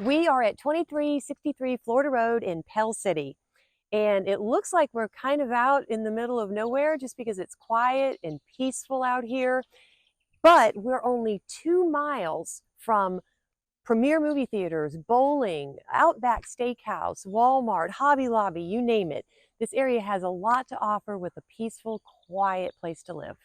We are at 2363 Florida Road in Pell City, and it looks like we're kind of out in the middle of nowhere just because it's quiet and peaceful out here. But we're only 2 miles from premier movie theaters, bowling, Outback Steakhouse, Walmart, Hobby Lobby, you name it. This area has a lot to offer with a peaceful, quiet place to live.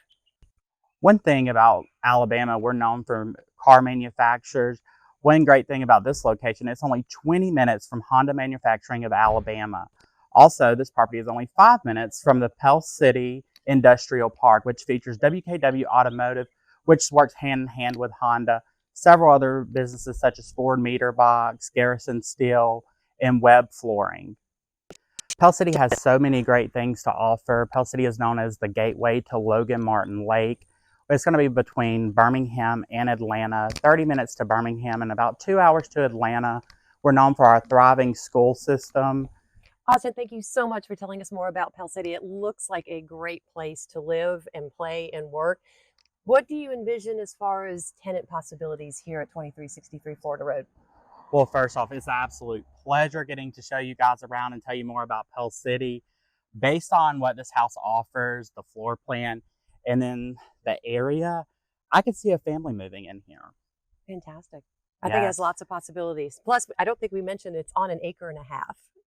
One thing about Alabama, we're known for car manufacturers. One great thing about this location, it's only 20 minutes from Honda Manufacturing of Alabama. Also, this property is only 5 minutes from the Pell City Industrial Park, which features WKW Automotive, which works hand in hand with Honda, several other businesses such as Ford Meter Box, Garrison Steel, and Webb Flooring. Pell City has so many great things to offer. Pell City is known as the gateway to Logan Martin Lake. It's going to be between Birmingham and Atlanta, 30 minutes to Birmingham and about 2 hours to Atlanta. We're known for our thriving school system. Austin, thank you so much for telling us more about Pell City. It looks like a great place to live and play and work. What do you envision as far as tenant possibilities here at 2363 Florida Road? Well, first off, it's an absolute pleasure getting to show you guys around and tell you more about Pell City. Based on what this house offers, the floor plan, and then the area, I could see a family moving in here. Fantastic. I think it has Yes. lots of possibilities. Plus, I don't think we mentioned it's on an acre and a half.